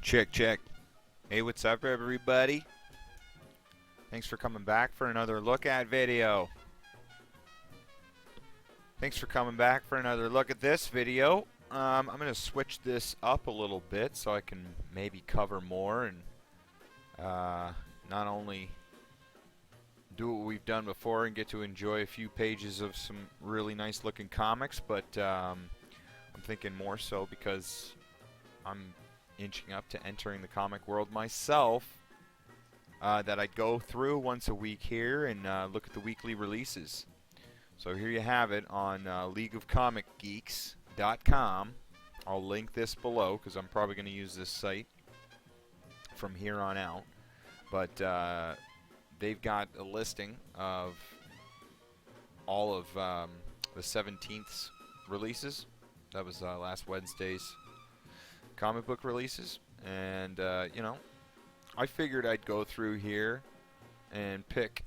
Check, check. Hey, what's up, everybody? Thanks for coming back for another look at video. Thanks for coming back for another look at this video. I'm going to switch this up a little bit so I can maybe cover more and not only do what we've done before and get to enjoy a few pages of some really nice looking comics, but I'm thinking more so because I'm inching up to entering the comic world myself, that I go through once a week here and look at the weekly releases. So here you have it on Leagueofcomicgeeks.com. I'll link this below because I'm probably going to use this site from here on out. But they've got a listing of all of the 17th releases. That was last Wednesday's comic book releases, and you know, I figured I'd go through here and pick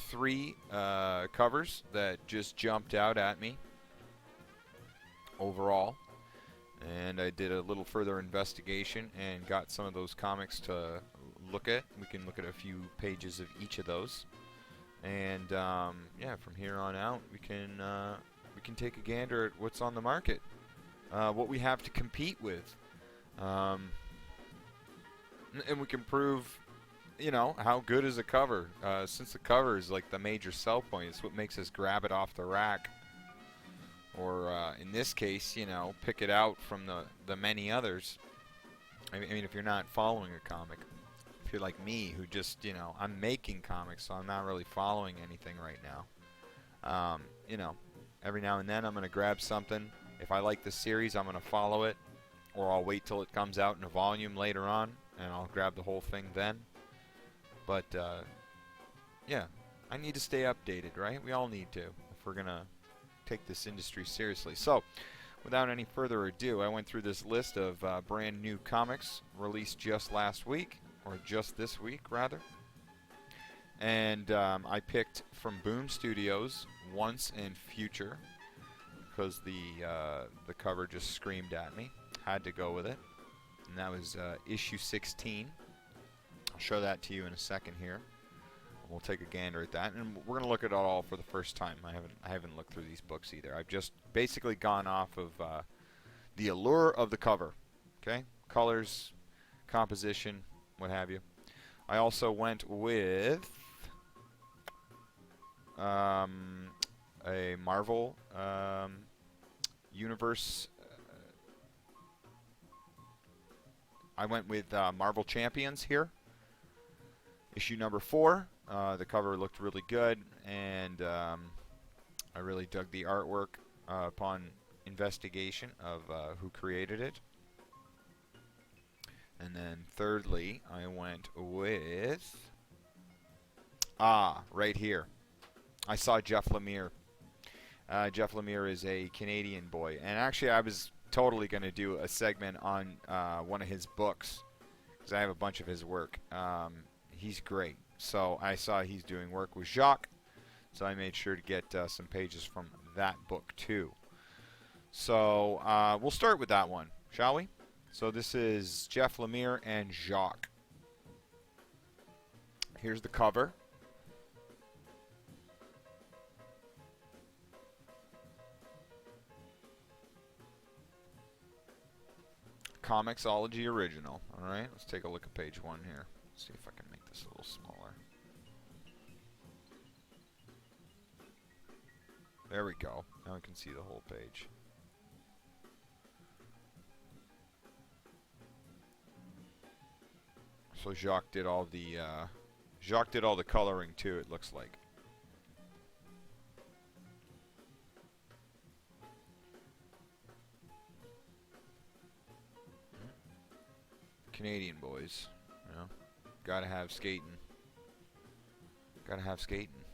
3 covers that just jumped out at me overall, and I did a little further investigation and got some of those comics to look at. We can look at a few pages of each of those, and yeah, from here on out we can take a gander at what's on the market. What we have to compete with, and we can prove, you know, how good is a cover. Since the cover is like the major sell point, it's what makes us grab it off the rack, or in this case, you know, pick it out from the many others. I mean, if you're not following a comic, if you're like me, who just, you know, I'm making comics, so I'm not really following anything right now. You know, every now and then I'm going to grab something. If I like the series, I'm going to follow it, or I'll wait till it comes out in a volume later on, and I'll grab the whole thing then. But, yeah, I need to stay updated, right? We all need to if we're going to take this industry seriously. So, without any further ado, I went through this list of brand new comics released just last week, or just this week, rather. And I picked from Boom Studios, Once and Future, because the cover just screamed at me. Had to go with it. And that was issue 16. I'll show that to you in a second here. We'll take a gander at that, and we're going to look at it all for the first time. I haven't looked through these books either. I've just basically gone off of the allure of the cover. Okay, colors, composition, what have you. I also went with a Marvel Universe. I went with Marvel Champions here. Issue number 4. The cover looked really good, and I really dug the artwork upon investigation of who created it. And then thirdly, I went with right here. I saw Jeff Lemire. Jeff Lemire is a Canadian boy, and actually I was totally going to do a segment on one of his books because I have a bunch of his work. He's great. So I saw he's doing work with Jacques, so I made sure to get some pages from that book too. So we'll start with that one, shall we? So this is Jeff Lemire and Jacques. Here's the cover. Comixology original. Alright, let's take a look at page 1 here. See if I can make this a little smaller. There we go. Now we can see the whole page. So Jacques did all the coloring too, it looks like. Canadian boys, you know. Gotta have skating. Gotta have skating.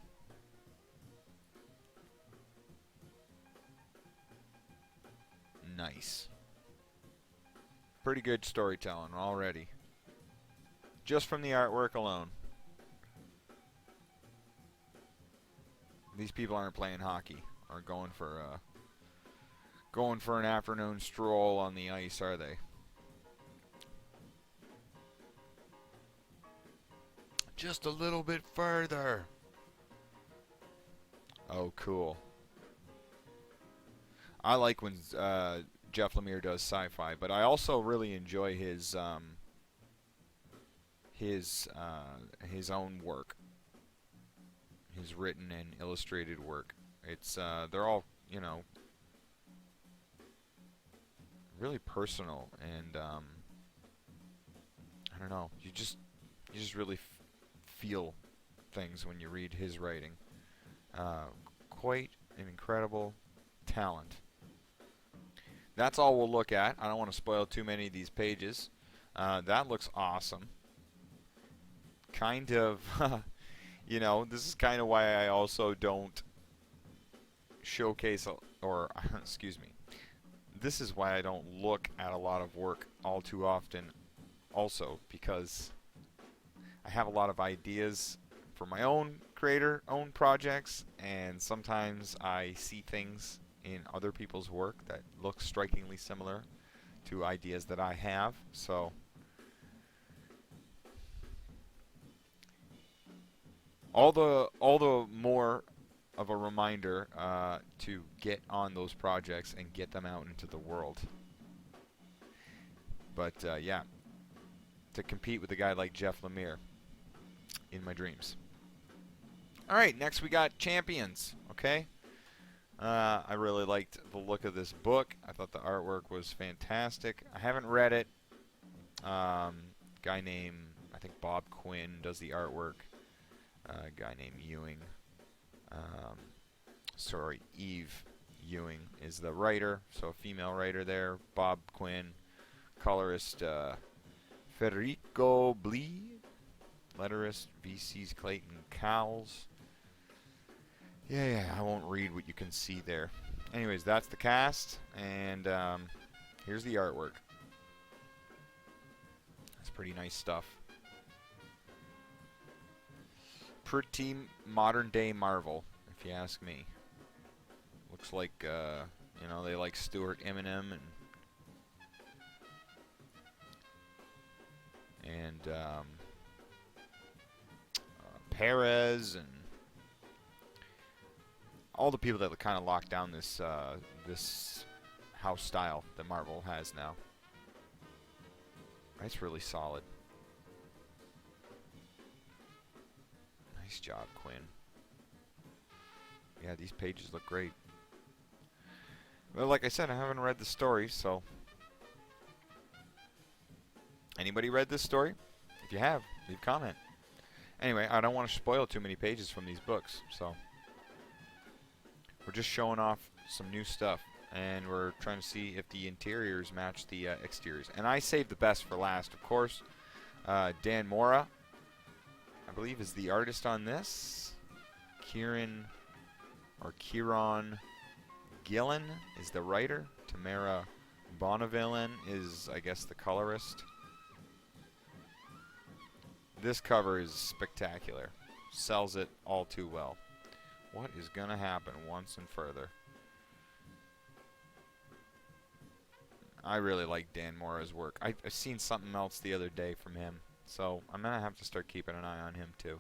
Nice. Pretty good storytelling already. Just from the artwork alone. These people aren't playing hockey or going for an afternoon stroll on the ice, are they? Just a little bit further. Oh, cool. I like when Jeff Lemire does sci-fi, but I also really enjoy his own work, his written and illustrated work. It's they're all, you know, really personal, and I don't know, you just really feel things when you read his writing. Quite an incredible talent. That's all we'll look at. I don't want to spoil too many of these pages. That looks awesome. Kind of, you know, this is kind of why I also don't showcase, or excuse me, this is why I don't look at a lot of work all too often also, because I have a lot of ideas for my own own projects, and sometimes I see things in other people's work that look strikingly similar to ideas that I have. So all the more of a reminder to get on those projects and get them out into the world. But yeah, to compete with a guy like Jeff Lemire in my dreams. All right, next we got Champions. Okay, I really liked the look of this book. I thought the artwork was fantastic. I haven't read it. Guy named, I think, Bob Quinn does the artwork. A guy named Ewing. Sorry, Eve Ewing is the writer. So a female writer there. Bob Quinn. Colorist Federico Blee. Letterist VC's Clayton Cowles. Yeah, I won't read what you can see there. Anyways, that's the cast, and here's the artwork. That's pretty nice stuff. Pretty modern-day Marvel, if you ask me. Looks like, you know, they like Stuart Eminem and Perez and all the people that kind of locked down this this house style that Marvel has now. That's really solid. Nice job, Quinn. Yeah, these pages look great. Well, like I said, I haven't read the story, so anybody read this story? If you have, leave a comment. Anyway, I don't want to spoil too many pages from these books, so we're just showing off some new stuff, and we're trying to see if the interiors match the exteriors. And I saved the best for last, of course. Dan Mora, I believe, is the artist on this. Kieran Gillen is the writer. Tamara Bonavillin is, I guess, the colorist. This cover is spectacular. Sells it all too well. What is going to happen once and further? I really like Dan Mora's work. I've seen something else the other day from him, so I'm going to have to start keeping an eye on him too.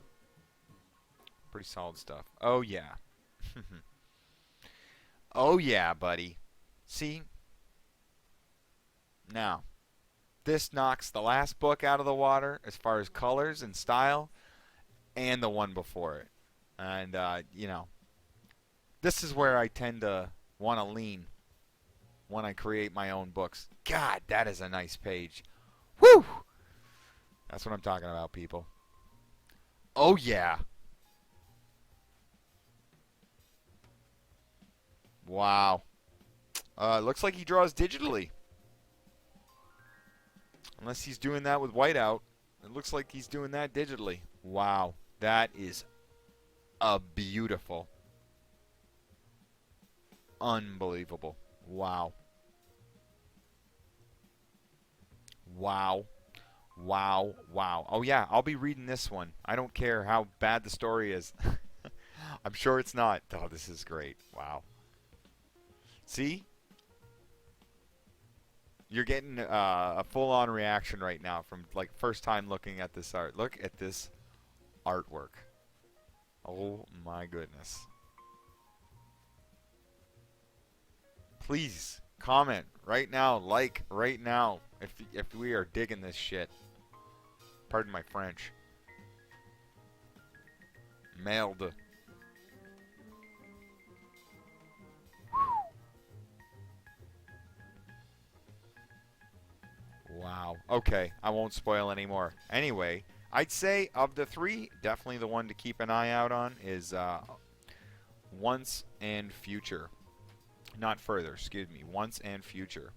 Pretty solid stuff. Oh, yeah. Oh, yeah, buddy. See? Now, this knocks the last book out of the water as far as colors and style, and the one before it. And, you know, this is where I tend to want to lean when I create my own books. God, that is a nice page. Woo! That's what I'm talking about, people. Oh, yeah. Wow. Looks like he draws digitally. Unless he's doing that with whiteout. It looks like he's doing that digitally. Wow. That is a beautiful. Unbelievable. Wow. Wow. Wow. Wow. Oh, yeah. I'll be reading this one. I don't care how bad the story is. I'm sure it's not. Oh, this is great. Wow. See? You're getting a full-on reaction right now from, like, first time looking at this art. Look at this artwork. Oh my goodness. Please comment right now, like right now if we are digging this shit. Pardon my French. Merde. Wow. Okay, I won't spoil anymore. Anyway, I'd say of the three, definitely the one to keep an eye out on is Once and Future. Not Further, excuse me. Once and Future.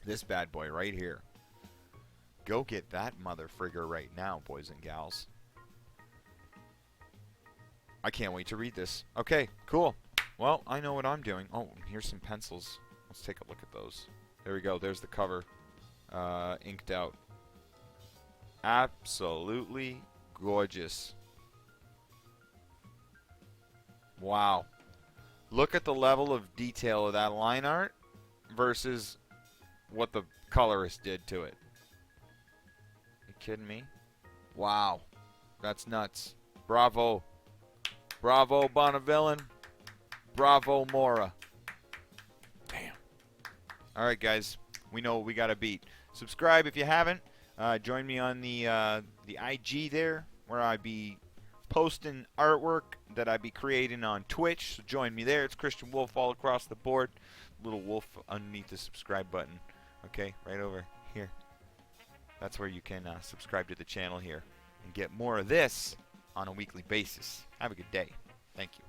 This bad boy right here. Go get that mother frigger right now, boys and gals. I can't wait to read this. Okay, cool. Well, I know what I'm doing. Oh, here's some pencils. Let's take a look at those. There we go. There's the cover. Inked out. Absolutely gorgeous. Wow. Look at the level of detail of that line art versus what the colorist did to it. You kidding me? Wow. That's nuts. Bravo. Bravo, Bonnevillin. Bravo, Mora. Damn. All right, guys. We know what we got to beat. Subscribe if you haven't. Join me on the IG there, where I be posting artwork that I be creating on Twitch. So join me there. It's Christian Wolf all across the board. Little wolf underneath the subscribe button. Okay, right over here. That's where you can subscribe to the channel here and get more of this on a weekly basis. Have a good day. Thank you.